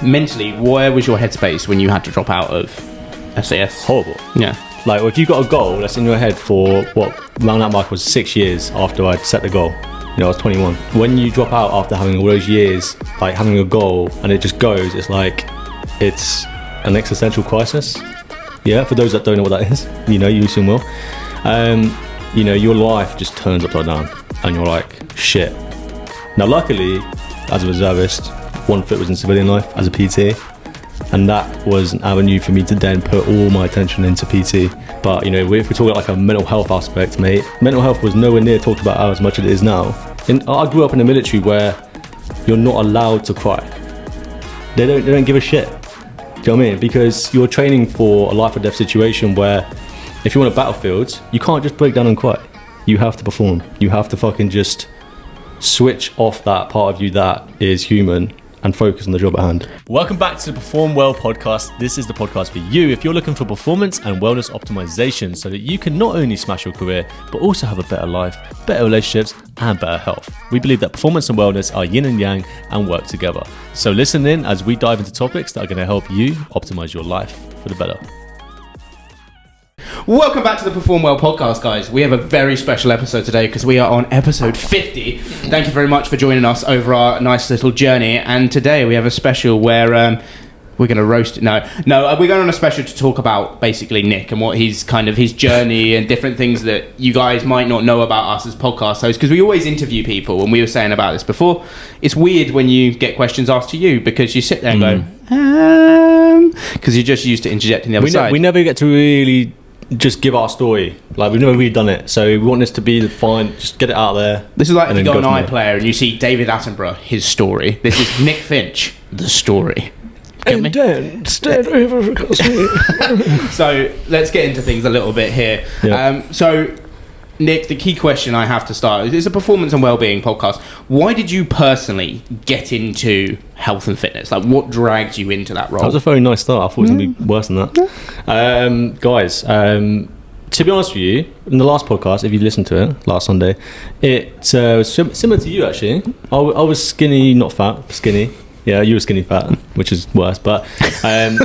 Mentally, where was your headspace when you had to drop out of SAS? Horrible. Yeah. Like, if you've got a goal that's in your head for around that mark was 6 years after I'd set the goal. You know, I was 21. When you drop out after having all those years, like having a goal and it just goes, it's like, it's an existential crisis. Yeah, for those that don't know what that is, you know, you soon will. You know, your life just turns upside down and you're like, shit. Now, luckily, as a reservist, one foot was in civilian life as a PT. And that was an avenue for me to then put all my attention into PT. But, you know, if we're talking like a mental health aspect, mate, mental health was nowhere near talked about as much as it is now. I grew up in the military where you're not allowed to cry. They don't give a shit. Do you know what I mean? Because you're training for a life or death situation where if you're on a battlefield, you can't just break down and cry. You have to perform. You have to fucking just switch off that part of you that is human and focus on the job at hand. Welcome back to the PerformWell podcast. This is the podcast for you if you're looking for performance and wellness optimization so that you can not only smash your career, but also have a better life, better relationships, and better health. We believe that performance and wellness are yin and yang and work together. So listen in as we dive into topics that are going to help you optimize your life for the better. Welcome back to the PerformWell podcast, guys. We have a very special episode today because we are on episode 50. Thank you very much for joining us over our nice little journey. And today we have a special where we're going to roast it. No, we're going on a special to talk about basically Nick and what he's kind of his journey and different things that you guys might not know about us as podcast hosts, because we always interview people, and we were saying about this before. It's weird when you get questions asked to you because you sit there and go, because you're just used to interjecting the other side. We never get to really just give our story. Like, we've never really done it, so we want this to be just get it out there. This is like if you go on iPlayer and you see David Attenborough, his story. This is Nick Finch, the story. Get me? Then stand over across me. So let's get into things a little bit here. Yeah. So Nick, the key question I have to start is a performance and wellbeing podcast. Why did you personally get into health and fitness? Like, what dragged you into that role? That was a very nice start. I thought it was going to be worse than that. Guys, to be honest with you, in the last podcast, if you listened to it last Sunday, it was similar to you, actually. I was skinny, not fat, skinny. Yeah, you were skinny fat, which is worse, but I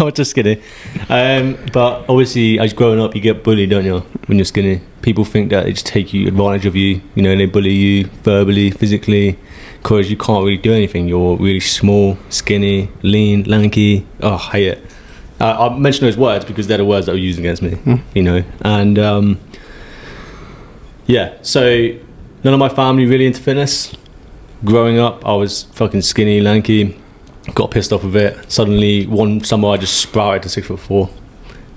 was just skinny. But obviously, as growing up, you get bullied, don't you, when you're skinny? People think that they just take advantage of you. You know, they bully you verbally, physically, because you can't really do anything. You're really small, skinny, lean, lanky. Oh, I hate it. I mention those words because they're the words that were used against me, you know. And yeah, so none of my family really into fitness. Growing up, I was fucking skinny, lanky, got pissed off with it. Suddenly, one summer, I just sprouted to 6'4",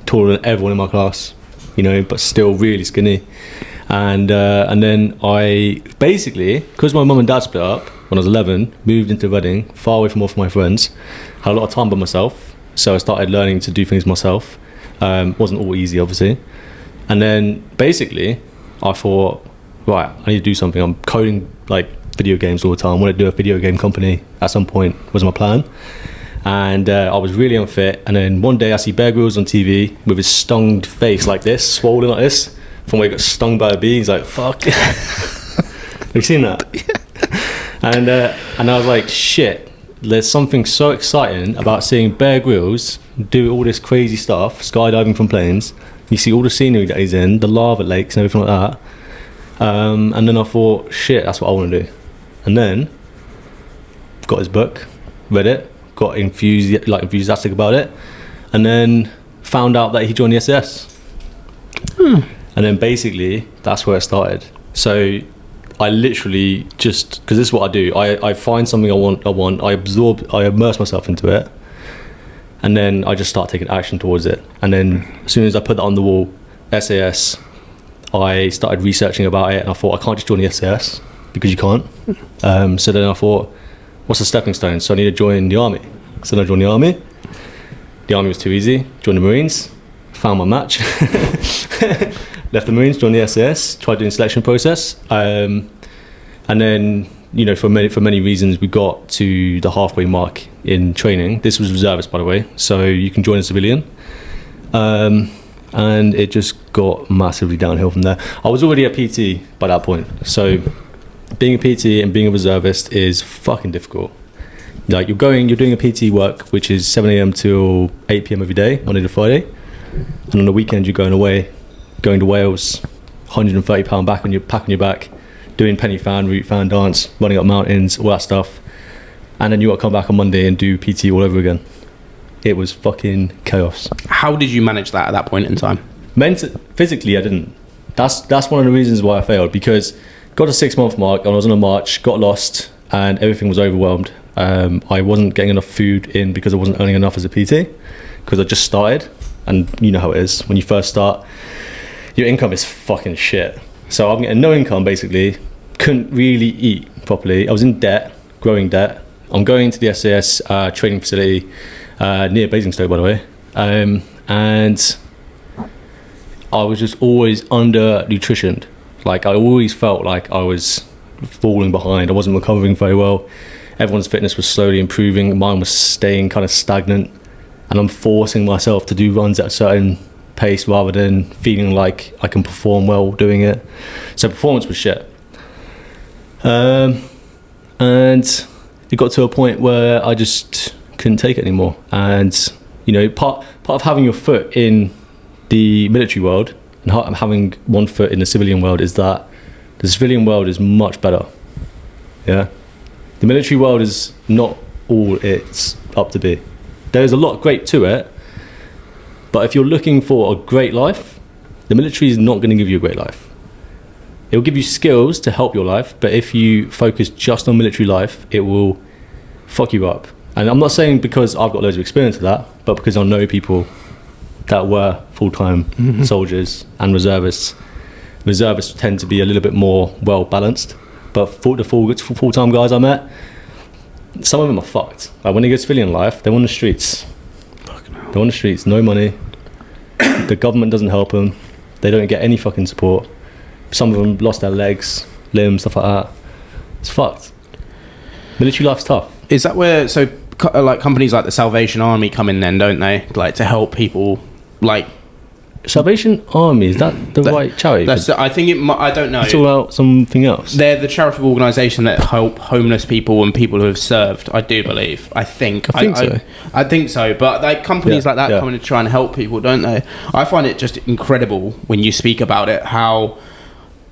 taller than everyone in my class, you know, but still really skinny. And then I basically, because my mum and dad split up when I was 11, moved into Reading, far away from all of my friends, had a lot of time by myself, so I started learning to do things myself. Wasn't all easy, obviously. And then basically, I thought, right, I need to do something. I'm coding like video games all the time. I want to do a video game company at some point, was my plan. And I was really unfit, and then one day I see Bear Grylls on TV with his stung face like this, swollen like this, from where he got stung by a bee. He's like, fuck. Have you seen that? And I was like, shit, there's something so exciting about seeing Bear Grylls do all this crazy stuff, skydiving from planes. You see all the scenery that he's in, the lava lakes and everything like that. And then I thought, shit, that's what I want to do. And then got his book, read it, got enthusiastic about it, and then found out that he joined the SAS. And then basically that's where it started. So I literally just, because this is what I do, I find something I want, I absorb, I immerse myself into it, and then I just start taking action towards it. And then as soon as I put that on the wall, SAS, I started researching about it, and I thought, I can't just join the SAS because you can't. So then I thought, what's the stepping stone? So I need to join the army. So then I joined the army. The army was too easy. Joined the Marines, found my match. Left the Marines, joined the SAS, tried doing the selection process. And then, you know, for many reasons, we got to the halfway mark in training. This was reservist, by the way, so you can join a civilian. And it just got massively downhill from there. I was already a PT by that point, so being a PT and being a reservist is fucking difficult. Like you're doing a PT work, which is 7 a.m. till 8 p.m. every day, Monday to Friday, and on the weekend you're going to Wales, 130 pound back on your back, doing penny fan, route fan dance, running up mountains, all that stuff, and then you got to come back on Monday and do PT all over again. It was fucking chaos. How did you manage that at that point in time? Physically, I didn't. That's one of the reasons why I failed, because got a 6 month mark and I was on a march, got lost, and everything was overwhelmed. I wasn't getting enough food in because I wasn't earning enough as a PT, because I just started, and you know how it is when you first start, your income is fucking shit. So I'm getting no income basically, couldn't really eat properly. I was in debt, growing debt. I'm going to the SAS training facility near Basingstoke, by the way, and I was just always under nutritioned. Like I always felt like I was falling behind. I wasn't recovering very well. Everyone's fitness was slowly improving. Mine was staying kind of stagnant, and I'm forcing myself to do runs at a certain pace rather than feeling like I can perform well doing it. So performance was shit. And it got to a point where I just couldn't take it anymore. And you know, part of having your foot in the military world and having one foot in the civilian world is that the civilian world is much better. Yeah, the military world is not all it's up to be. There's a lot great to it, but if you're looking for a great life, the military is not going to give you a great life. It will give you skills to help your life, but if you focus just on military life, it will fuck you up. And I'm not saying because I've got loads of experience with that, but because I know people that were full-time soldiers and reservists. Reservists tend to be a little bit more well-balanced, but for the full-time guys I met, some of them are fucked. Like when they go civilian life, they're on the streets. They're on the streets, no money. The government doesn't help them. They don't get any fucking support. Some of them lost their legs, limbs, stuff like that. It's fucked. Military life's tough. Is that where, so like companies like the Salvation Army come in then, don't they? Like to help people, like... Salvation Army, is that the right charity? I think it might, I don't know. It's all about something else. They're the charitable organisation that help homeless people and people who have served, I do believe. I think so. I think so, but like companies like that come in to try and help people, don't they? I find it just incredible when you speak about it, how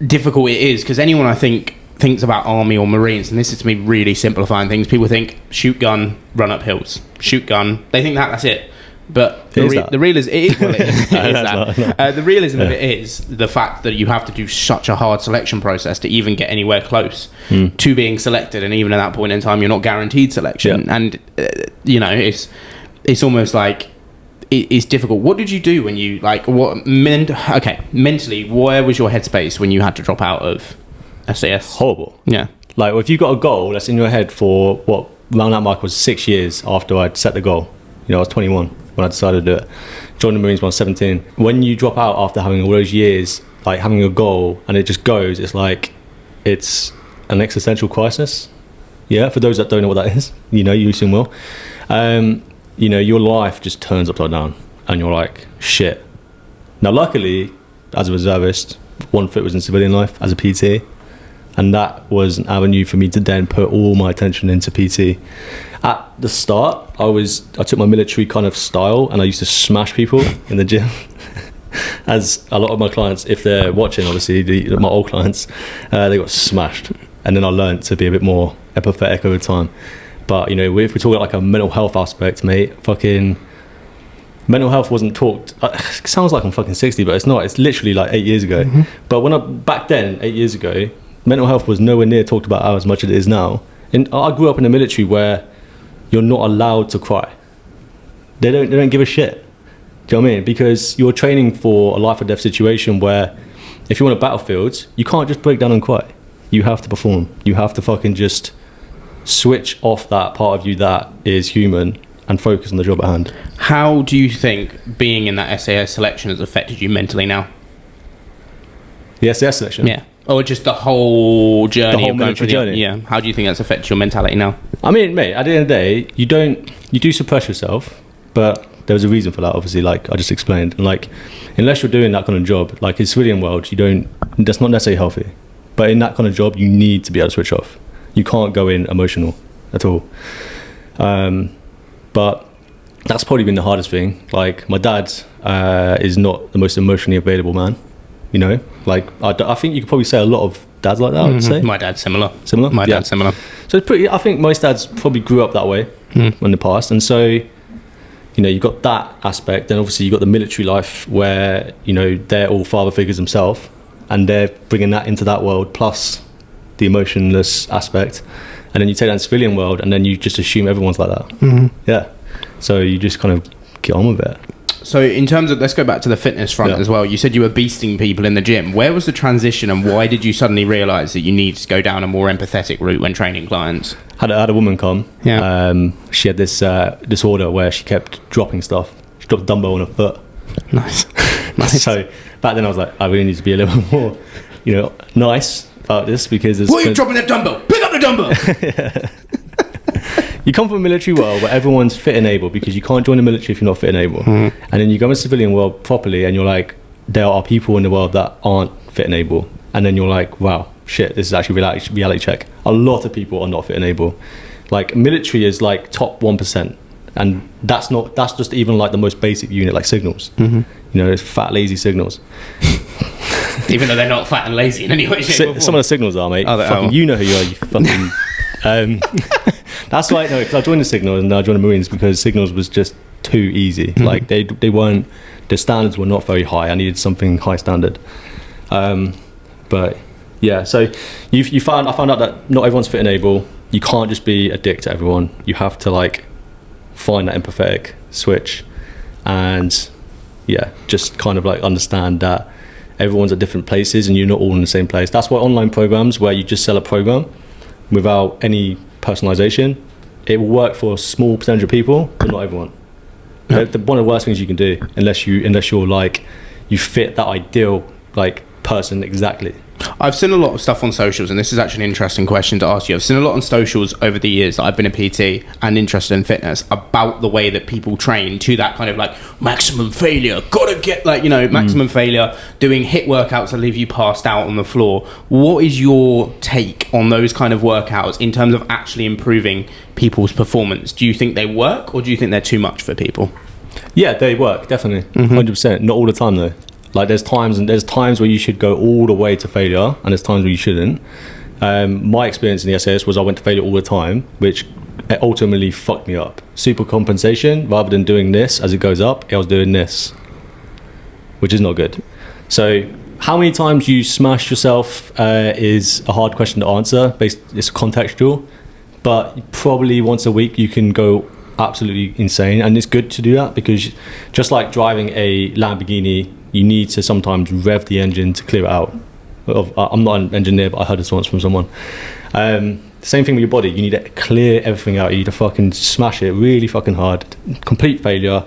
difficult it is, because anyone I think thinks about army or marines, and this is to me really simplifying things, people think shoot gun, run up hills, shoot gun, they think that's it. But the realism the realism of it is the fact that you have to do such a hard selection process to even get anywhere close to being selected, and even at that point in time you're not guaranteed selection. And you know, it's almost like it's difficult. What did you do when you mentally, where was your headspace when you had to drop out of SAS? Horrible. Yeah. Like if you've got a goal that's in your head for what around that mark was 6 years after I'd set the goal. You know, I was 21 when I decided to do it. Joined the Marines when I was 17. When you drop out after having all those years, like having a goal and it just goes, it's like it's an existential crisis. Yeah, for those that don't know what that is, you know, you soon will. You know, your life just turns upside down and you're like, shit. Now, luckily, as a reservist, one foot was in civilian life as a PT, and that was an avenue for me to then put all my attention into PT. At the start, I took my military kind of style and I used to smash people in the gym. As a lot of my clients, if they're watching, obviously, my old clients, they got smashed. And then I learned to be a bit more empathetic over time. But, you know, if we talk about like a mental health aspect, mate, fucking mental health wasn't talked. It sounds like I'm fucking 60, but it's not. It's literally like 8 years ago. But back then, 8 years ago, mental health was nowhere near talked about as much as it is now. And I grew up in the military where you're not allowed to cry. They don't give a shit. Do you know what I mean? Because you're training for a life or death situation where if you're on a battlefield, you can't just break down and cry. You have to perform. You have to fucking just switch off that part of you that is human and focus on the job at hand. How do you think being in that SAS selection has affected you mentally now? The SAS selection? Yeah. Or just the whole journey? The whole military journey? Yeah. How do you think that's affected your mentality now? I mean, mate, at the end of the day, you do suppress yourself, but there was a reason for that, obviously, like I just explained. And like, unless you're doing that kind of job, like in civilian world, that's not necessarily healthy. But in that kind of job, you need to be able to switch off. You can't go in emotional at all. But that's probably been the hardest thing. Like, my dad is not the most emotionally available man, you know? Like, I think you could probably say a lot of dads like that, I would say. My dad's similar. Similar? My dad's similar. So it's pretty, I think most dads probably grew up that way in the past. And so, you know, you've got that aspect. Then obviously you've got the military life where, you know, they're all father figures themselves. And they're bringing that into that world, plus the emotionless aspect. And then you take that in the civilian world, and then you just assume everyone's like that. Yeah. So you just kind of get on with it. So in terms of, let's go back to the fitness front as well. You said you were beasting people in the gym. Where was the transition, and why did you suddenly realise that you need to go down a more empathetic route when training clients? Had a woman come. Yeah. She had this disorder where she kept dropping stuff. She dropped a dumbbell on her foot. Nice. Nice. So back then I was like, I really need to be a little bit more, you know, nice about this, because it's... Why are you dropping that dumbbell? Pick up the dumbbell! You come from a military world where everyone's fit and able, because you can't join the military if you're not fit and able. And then you go in the civilian world properly, and you're like, there are people in the world that aren't fit and able. And then you're like, wow, shit, this is actually reality check. A lot of people are not fit and able. Like, military is like top 1%. And that's just even like the most basic unit, like signals. You know, it's fat, lazy signals. Even though they're not fat and lazy in any way, shape, or form. Some of the signals are, mate. You know who you are, you fucking... That's why, no, because I joined the signals and I joined the Marines because signals was just too easy. Like, they weren't... The standards were not very high. I needed something high standard. But, yeah, so I found out that not everyone's fit and able. You can't just be a dick to everyone. You have to, like, find that empathetic switch and just kind of like understand that everyone's at different places and you're not all in the same place. That's why online programs where you just sell a program without any personalization, it will work for a small percentage of people, but not everyone. One of the worst things you can do, unless you're like, you fit that ideal like person exactly. I've seen a lot of stuff on socials, and this is actually an interesting question to ask you. I've seen a lot on socials over the years that I've been a PT and interested in fitness about the way that people train to that kind of like maximum failure. Gotta get like, you know, maximum failure, doing HIIT workouts that leave you passed out on the floor. What is your take on those kind of workouts in terms of actually improving people's performance? Do you think they work, or do you think they're too much for people? Yeah, they work, definitely. 100%. Not all the time though. Like, there's times where you should go all the way to failure, and there's times where you shouldn't. My experience in the SAS was I went to failure all the time, which ultimately fucked me up. Super compensation, rather than doing this as it goes up, I was doing this, which is not good. So how many times you smash yourself is a hard question to answer. It's contextual, but probably once a week you can go absolutely insane, and it's good to do that, because just like driving a Lamborghini, you need to sometimes rev the engine to clear it out. I'm not an engineer, but I heard this once from someone. Same thing with your body. You need to clear everything out. You need to fucking smash it really fucking hard. Complete failure,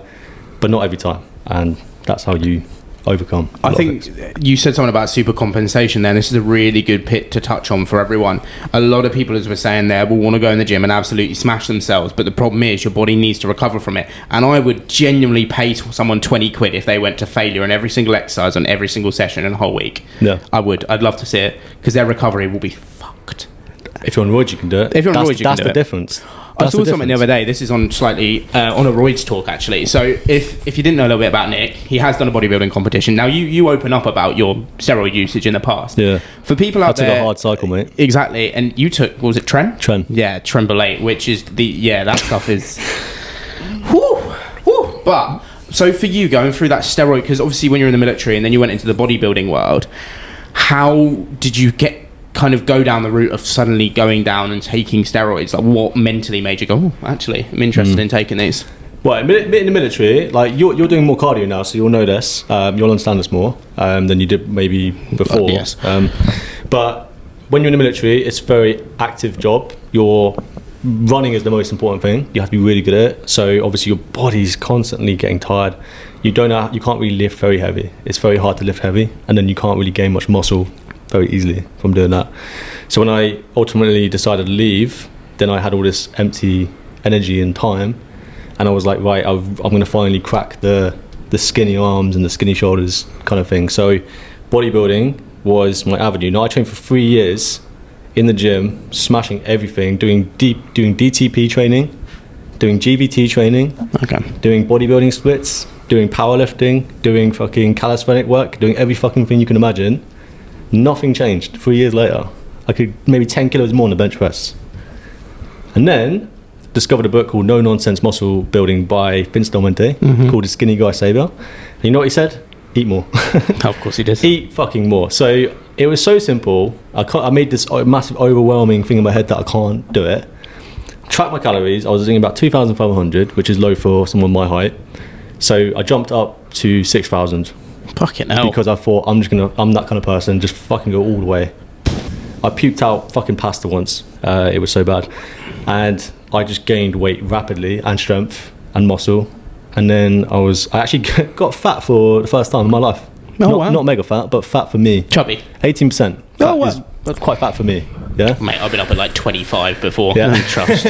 but not every time. And that's how you overcome. I think you said something about super compensation there, and this is a really good pit to touch on for everyone. A lot of people, as we're saying there, will want to go in the gym and absolutely smash themselves, but the problem is your body needs to recover from it. And I would genuinely pay someone 20 quid if they went to failure in every single exercise on every single session in a whole week. Yeah, I would. I'd love to see it, because their recovery will be fucked. If you're on roids, you can do it. If you're on roids, you can do it. That's the difference. I saw something the other day. This is on slightly on a roids talk, actually. So if you didn't know a little bit about Nick, he has done a bodybuilding competition. Now you open up about your steroid usage in the past. Yeah. For people out there, I took a hard cycle, mate. Exactly, and you took, what was it, Tren? Tren. Yeah, Trenbolate, which is that stuff is. Whew. But so for you going through that steroid, because obviously when you're in the military and then you went into the bodybuilding world, how did you go down the route of suddenly going down and taking steroids? Like, what mentally made you go, oh, actually, I'm interested in taking these? Well, in the military, like, you're doing more cardio now, so you'll know this. You'll understand this more than you did maybe before. Yes. But when you're in the military, it's a very active job. Your running is the most important thing. You have to be really good at it. So obviously your body's constantly getting tired. You can't really lift very heavy. It's very hard to lift heavy, and then you can't really gain much muscle very easily from doing that. So when I ultimately decided to leave, then I had all this empty energy and time, and I was like, right, I'm going to finally crack the skinny arms and the skinny shoulders kind of thing. So bodybuilding was my avenue. Now I trained for 3 years in the gym, smashing everything, doing DTP training, doing GVT training, doing bodybuilding splits, doing powerlifting, doing fucking calisthenic work, doing every fucking thing you can imagine. Nothing changed. 3 years later, I could maybe 10 kilos more on the bench press. And then discovered a book called No Nonsense Muscle Building by Finch called The Skinny Guy Savior. And you know what he said? Eat more. Of course he did. Eat fucking more. So it was so simple. I made this massive overwhelming thing in my head that I can't do it. Track my calories. I was doing about 2,500, which is low for someone my height. So I jumped up to 6,000. Fucking hell. Because I thought I'm that kind of person, just fucking go all the way. I puked out fucking pasta once. It was so bad. And I just gained weight rapidly and strength and muscle. And then I actually got fat for the first time in my life. Not mega fat, but fat for me. Chubby. 18%. That's quite fat for me. Yeah. Mate, I've been up at like 25 before. Yeah. Trust.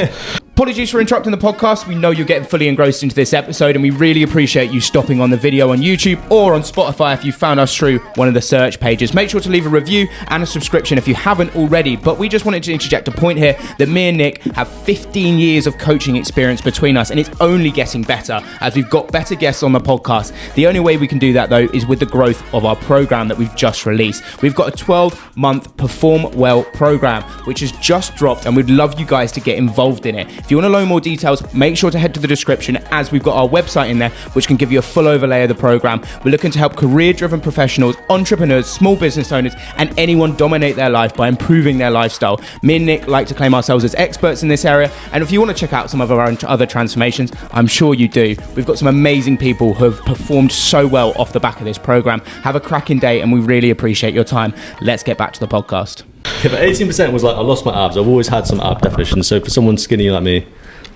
Apologies for interrupting the podcast. We know you're getting fully engrossed into this episode, and we really appreciate you stopping on the video on YouTube or on Spotify if you found us through one of the search pages. Make sure to leave a review and a subscription if you haven't already. But we just wanted to interject a point here that me and Nick have 15 years of coaching experience between us, and it's only getting better as we've got better guests on the podcast. The only way we can do that, though, is with the growth of our program that we've just released. We've got a 12-month PerformWell program, which has just dropped, and we'd love you guys to get involved in it. If you want to know more details, make sure to head to the description, as we've got our website in there, which can give you a full overlay of the program. We're looking to help career-driven professionals, entrepreneurs, small business owners, and anyone dominate their life by improving their lifestyle. Me and Nick like to claim ourselves as experts in this area, and if you want to check out some of our other transformations, I'm sure you do. We've got some amazing people who have performed so well off the back of this program. Have a cracking day, and we really appreciate your time. Let's get back to the podcast. Yeah, but 18% was like, I lost my abs. I've always had some ab definition. So for someone skinny like me,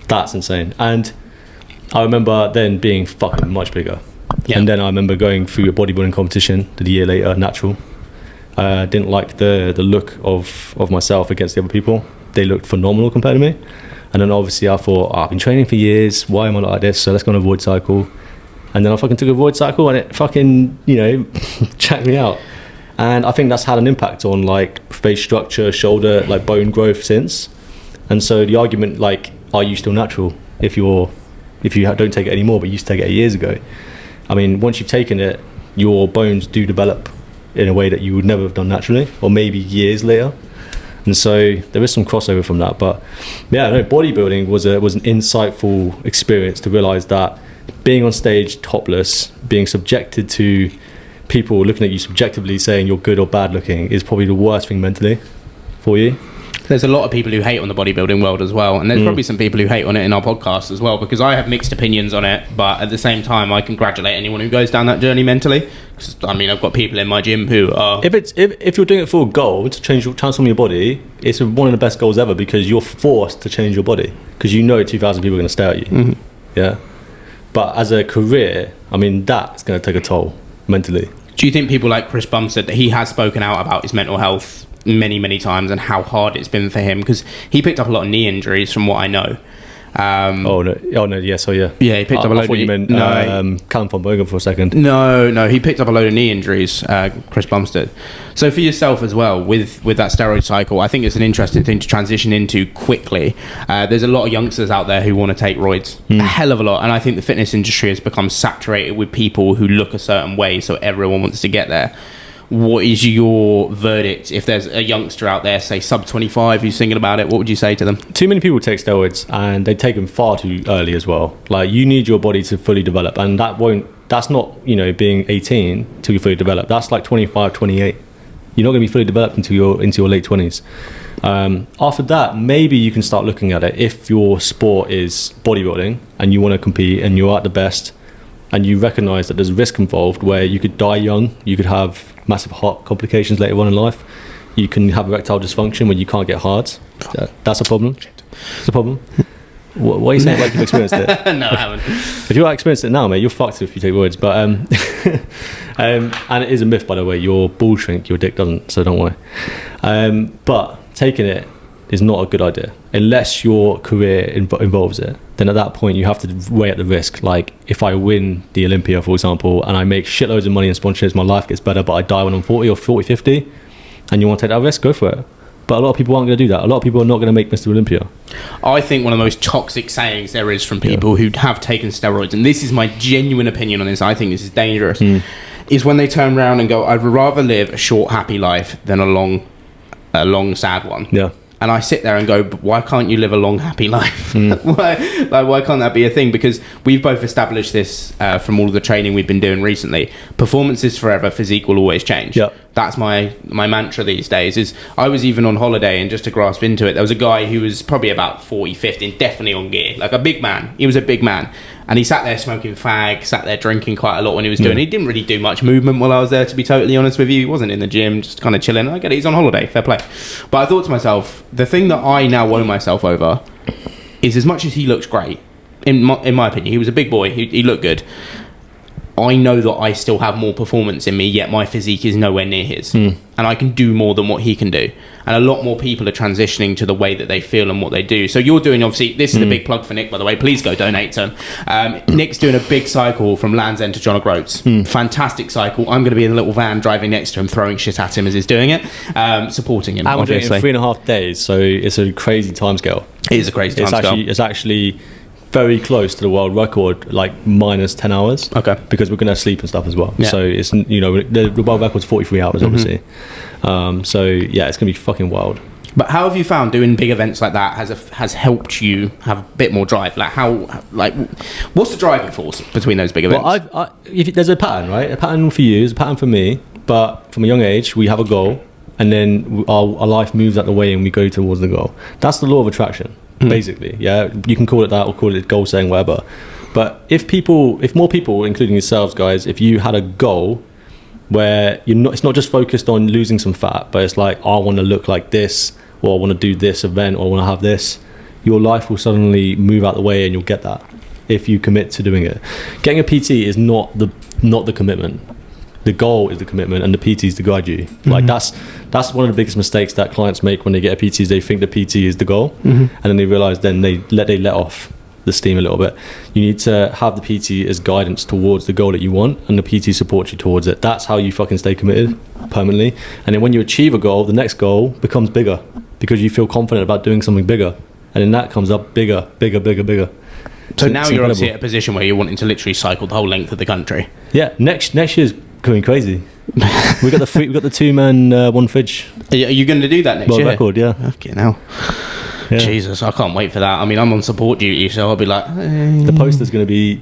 that's insane. And I remember then being fucking much bigger. Yeah. And then I remember going through a bodybuilding competition the year later, natural. Didn't like the look of myself against the other people. They looked phenomenal compared to me. And then obviously I thought, I've been training for years. Why am I like this? So let's go on a void cycle. And then I fucking took a void cycle, and it fucking, checked me out. And I think that's had an impact on like face structure, shoulder, like bone growth since. And so the argument, like, are you still natural if you don't take it anymore, but you used to take it 8 years ago? I mean, once you've taken it, your bones do develop in a way that you would never have done naturally, or maybe years later. And so there is some crossover from that. But yeah, no, bodybuilding was an insightful experience to realize that being on stage topless, being subjected to people looking at you subjectively saying you're good or bad looking is probably the worst thing mentally for you. There's a lot of people who hate on the bodybuilding world as well, and there's probably some people who hate on it in our podcast as well, because I have mixed opinions on it, but at the same time I congratulate anyone who goes down that journey mentally, because I mean, I've got people in my gym who are... If you're doing it for a goal to transform your body, it's one of the best goals ever, because you're forced to change your body, because 2,000 people are going to stare at you. Yeah, but as a career, I mean, that's going to take a toll mentally. Do you think people like Chris Bumstead, that he has spoken out about his mental health many times and how hard it's been for him, because he picked up a lot of knee injuries from what I know. Yeah, he picked up a load I thought you meant Callum von Bogen for a second. No, he picked up a load of knee injuries, Chris Bumstead. So for yourself as well, with that steroid cycle, I think it's an interesting thing to transition into quickly. There's a lot of youngsters out there who want to take roids, a hell of a lot, and I think the fitness industry has become saturated with people who look a certain way, so everyone wants to get there. What is your verdict if there's a youngster out there, say sub 25, who's thinking about it? What would you say to them? Too many people take steroids, and they take them far too early as well. Like, you need your body to fully develop, and that's not being 18 till you fully develop. That's like 25, 28. You're not going to be fully developed into your late 20s. After that, maybe you can start looking at it. If your sport is bodybuilding and you want to compete and you're at the best, and you recognize that there's risk involved where you could die young, you could have massive heart complications later on in life, you can have erectile dysfunction when you can't get hard. That's a problem. It's a problem. What are you saying like you've experienced it? No, I haven't. If you've experienced it now, mate, you're fucked if you take roids. But and it is a myth, by the way. Your balls shrink, your dick doesn't, so don't worry. But taking it is not a good idea unless your career involves it. Then at that point you have to weigh up the risk. Like, if I win the Olympia, for example, and I make shitloads of money in sponsorships, my life gets better, but I die when I'm 40 or 50, and you want to take that risk, go for it. But a lot of people aren't going to do that. A lot of people are not going to make Mr. Olympia. I think one of the most toxic sayings there is from people who have taken steroids, and this is my genuine opinion on this, I think this is dangerous, is when they turn around and go, I'd rather live a short, happy life than a long, sad one. Yeah. And I sit there and go, but why can't you live a long, happy life? Why can't that be a thing? Because we've both established this from all of the training we've been doing recently. Performance is forever, physique will always change. Yep. That's my mantra these days. Is I was even on holiday, and just to grasp into it, there was a guy who was probably about 40, 50, definitely on gear, like a big man. He was a big man. And he sat there smoking fag, sat there drinking quite a lot when he was doing it. He didn't really do much movement while I was there, to be totally honest with you. He wasn't in the gym, just kind of chilling. I get it, he's on holiday, fair play. But I thought to myself, the thing that I now own myself over is, as much as he looks great, in my opinion, he was a big boy, he looked good, I know that I still have more performance in me, yet my physique is nowhere near his. And I can do more than what he can do. And a lot more people are transitioning to the way that they feel and what they do. So you're doing, obviously, this is a big plug for Nick, by the way. Please go donate to him. Nick's doing a big cycle from Land's End to John O'Groats. Fantastic cycle. I'm going to be in a little van driving next to him, throwing shit at him as he's doing it, supporting him, And we're doing obviously. it in 3.5 days, so it's a crazy timescale. It is a crazy timescale. It's actually very close to the world record, like minus 10 hours. Okay. Because we're going to sleep and stuff as well. Yeah. So it's, the world record's 43 hours, obviously. So yeah, it's going to be fucking wild. But how have you found doing big events like that has helped you have a bit more drive? What's the driving force between those big events? Well, there's a pattern, right? A pattern for you is a pattern for me. But from a young age, we have a goal, and then our life moves out the way, and we go towards the goal. That's the law of attraction, basically. Yeah, you can call it that or call it goal setting, whatever. But if more people, including yourselves, guys, if you had a goal where it's not just focused on losing some fat, but it's like, I want to look like this, or I want to do this event, or I want to have this, your life will suddenly move out the way, and you'll get that if you commit to doing it. Getting a PT is not the commitment. The goal is the commitment, and the PT is to guide you. Like that's one of the biggest mistakes that clients make when they get a PT, is they think the PT is the goal, and then they realize they let off the steam a little bit. You need to have the PT as guidance towards the goal that you want, and the PT supports you towards it. That's how you fucking stay committed permanently. And then when you achieve a goal, the next goal becomes bigger because you feel confident about doing something bigger, and then that comes up bigger. So now you're obviously at a position where you're wanting to literally cycle the whole length of the country. Yeah, next year's going crazy. we got the 2-man one fridge. Are you going to do that next world year? record, yeah. Okay, now. Yeah. Jesus, I can't wait for that. I mean, I'm on support duty, so I'll be like... The poster's going to be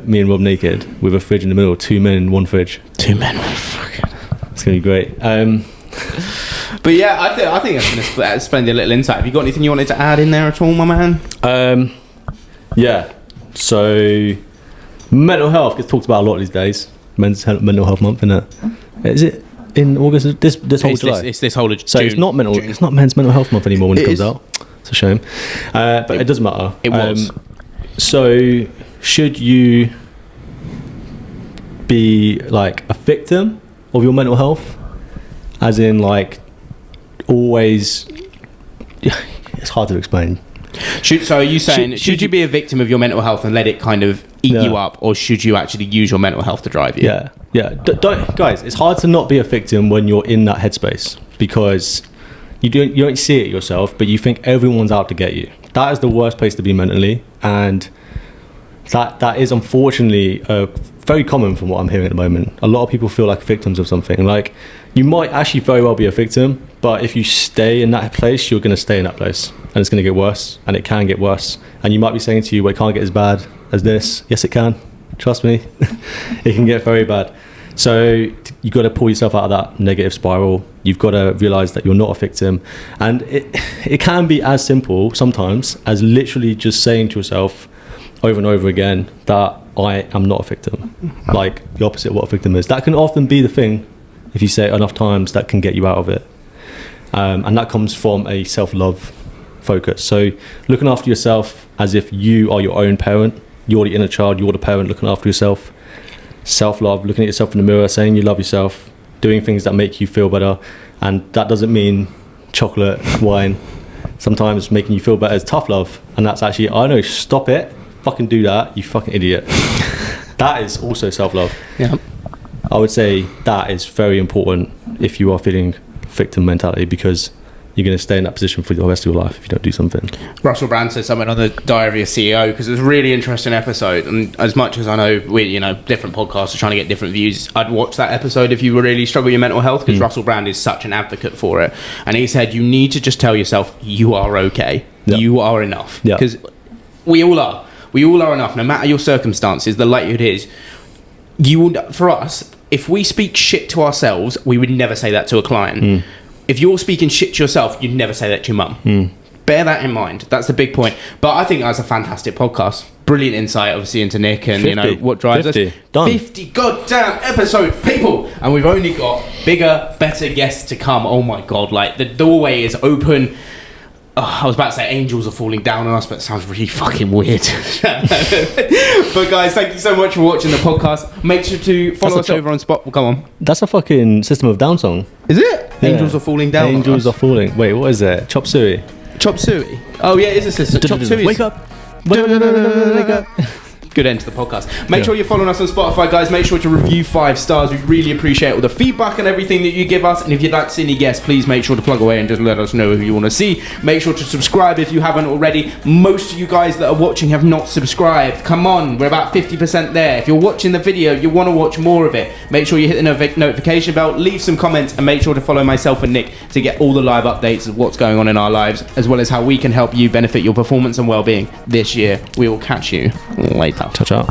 me and Rob naked with a fridge in the middle. 2 men, 1 fridge. 2 men. Fuck it. It's going to be great. But yeah, I think that's been a splendid little insight. Have you got anything you wanted to add in there at all, my man? Yeah. So, mental health gets talked about a lot these days. Mental Health Month, isn't it? Is it in August? This whole July. It's this whole June. So it's not Men's Mental Health Month anymore when it comes out. It's a shame, but it doesn't matter. It was. So should you be like a victim of your mental health, as in like always? It's hard to explain. So are you saying should you be a victim of your mental health and let it kind of eat you up, or should you actually use your mental health to drive you? Yeah. Don't, guys. It's hard to not be a victim when you're in that headspace, because you don't see it yourself, but you think everyone's out to get you. That is the worst place to be mentally, and that is unfortunately very common from what I'm hearing at the moment. A lot of people feel like victims of something. Like, you might actually very well be a victim, but if you stay in that place, you're going to stay in that place, and it's going to get worse, and it can get worse. And you might be saying to you, well, it can't get as bad as this. Yes, it can. Trust me. It can get very bad. So you've got to pull yourself out of that negative spiral. You've got to realize that you're not a victim. And it can be as simple sometimes as literally just saying to yourself over and over again that I am not a victim. Like the opposite of what a victim is. That can often be the thing, if you say it enough times, that can get you out of it. And that comes from a self-love focus. So looking after yourself as if you are your own parent. You're the inner child, you're the parent looking after yourself. Self-love, looking at yourself in the mirror, saying you love yourself, doing things that make you feel better. And that doesn't mean chocolate, wine. Sometimes making you feel better is tough love. And that's actually, I know, stop it, fucking do that, you fucking idiot. That is also self-love. Yeah. I would say that is very important if you are feeling victim mentality, because you're going to stay in that position for the rest of your life if you don't do something. Russell Brand said something on the Diary of a CEO because it was a really interesting episode. And as much as I know, different podcasts are trying to get different views, I'd watch that episode if you really struggle with your mental health because Russell Brand is such an advocate for it. And he said, you need to just tell yourself you are okay. Yep. You are enough. Because we all are. We all are enough. No matter your circumstances, the likelihood is for us, if we speak shit to ourselves, we would never say that to a client. If you're speaking shit to yourself, you'd never say that to your mum. Bear that in mind. That's the big point. But I think that's a fantastic podcast. Brilliant insight, obviously, into Nick and 50. What drives 50. us. Done. 50 goddamn episode, people, and we've only got bigger, better guests to come. Oh my god! Like the doorway is open. I was about to say angels are falling down on us, but it sounds really fucking weird. But guys, thank you so much for watching the podcast. Make sure to follow us over on Spot. Well, come on. That's a fucking System of a Down song. Is it? Yeah. Angels are falling down. Angels are falling. Wait, what is it? Chop Suey. Chop Suey. Oh yeah, it is a system. Chop Suey. Wake up. Wake up. Good end to the podcast. Make sure you're following us on Spotify, guys. Make sure to review 5 stars. We really appreciate all the feedback and everything that you give us. And if you'd like to see any guests, please make sure to plug away and just let us know who you want to see. Make sure to subscribe if you haven't already. Most of you guys that are watching have not subscribed. Come on, we're about 50% there. If you're watching the video, you want to watch more of it, make sure you hit the notification bell, leave some comments, and make sure to follow myself and Nick to get all the live updates of what's going on in our lives, as well as how we can help you benefit your performance and well-being this year. We will catch you later. Touch out.